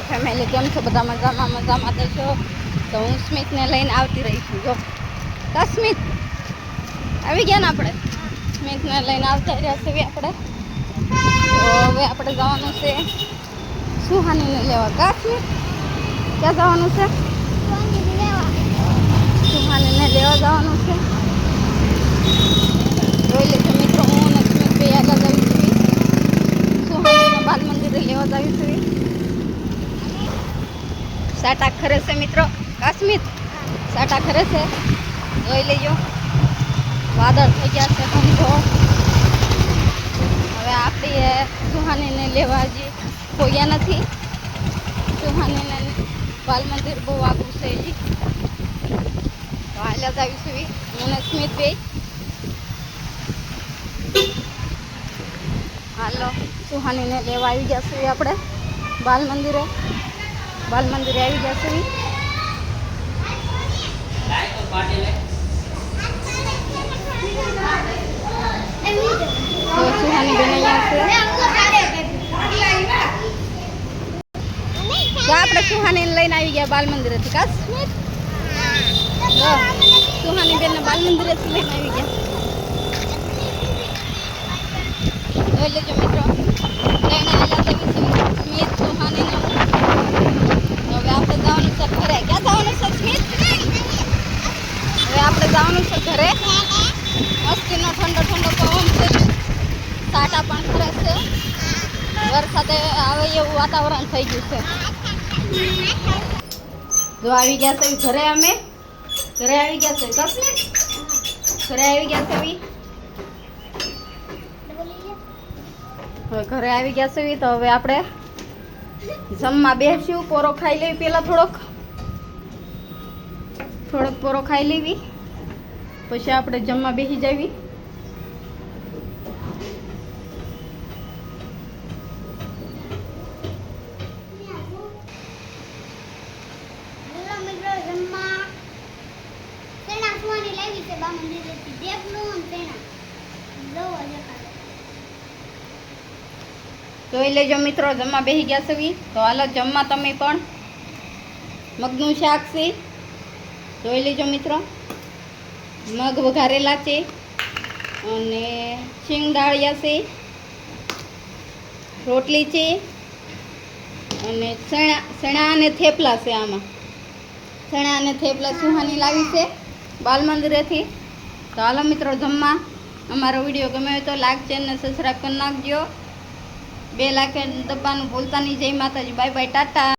Family કેમ છો? બધા મજામાં તો છો. તો હું સ્મિતને લઈને આવતી રહી છું. જો કા સ્મિત આવી ગયા ને આપણે સ્મિતને લઈને આવતા રહ્યા છીએ આપણે. તો હવે આપણે જવાનું છે સુહાનીને લેવા. કા સ્મિત ક્યાં જવાનું છે? સુહાનીને લેવા જવાનું છે. જોઈ લેજો મિત્રો, હું અને સ્મિત બે આગળ આવી છું. સુહાનીને બાલ મંદિરે લેવા જાવી છું. સાટા ખરે છે મિત્રો. કાશ્મીર સાટા ખરે છે, જોઈ લેજો. વાદળ થઈ ગયા છે ધંધો. હવે આપણે સુહાનીને લેવા હજી ખોયા નથી. સુહાનીને બાલ મંદિર બહુ આગું છે હજી. તો હાલ્યા જ આવીશું હું ને સ્મિત બે. હાલો સુહાનીને લેવા આવી ગયા છીએ આપણે બાલ મંદિરે આવી ગયા છીએ. સુહાની બેન અહીંયા છે. તો આપણે સુહાનીને લઈને આવી ગયા બાલ મંદિરેથી. કા સ્મિત સુહાની બેનને બાલ મંદિરેથી લઈને આવી ગયા. જોઈ લેજો મિત્રો, લઈને આવ્યા સ્મિત સુહાનીને. હવે આપણે જવાનું છે ઘરે. ક્યાં જવાનું છે સ્મિત? હવે આપણે જવાનું છે ઘરે. મસ્તીનો ઠંડો પવન છે, સાટા પણ ખરે છે, વરસાદ આવે એવું વાતાવરણ થઈ ગયું છે. જો આવી ગયા છે ઘરે. અમે ઘરે આવી ગયા છે. સ્મિત ઘરે આવી ગયા છે. હવે ઘરે આવી ગયા છે તો હવે આપણે જમવા બેસ્યું. પોરો ખાઈ લેવી પહેલાં, થોડોક પોરો ખાઈ લેવી, પછી આપણે જમવા બેસી જવી. જોઈ લેજો મિત્રો, જમવા બેસી ગયા છે. તો હાલો જમવા તમે પણ. મગનું શાક છે, જોઈ લેજો મિત્રો. મગ વઘારેલા છે અને શિંગદાળિયા છે, રોટલી છે અને ચણા અને થેપલા છે. આમાં ચણા અને થેપલા સુહાની લાવી છે બાલ મંદિરેથી. તો હાલો મિત્રો જમવા. અમારો વિડીયો ગમે હોય તો લાઈક, ચેનલ સબસ્ક્રાઈબ કરી નાખજો. બેલ આઇકન દબાવવાનું ભૂલતા નહીં. જય માતાજી, બાય બાય, ટાટા.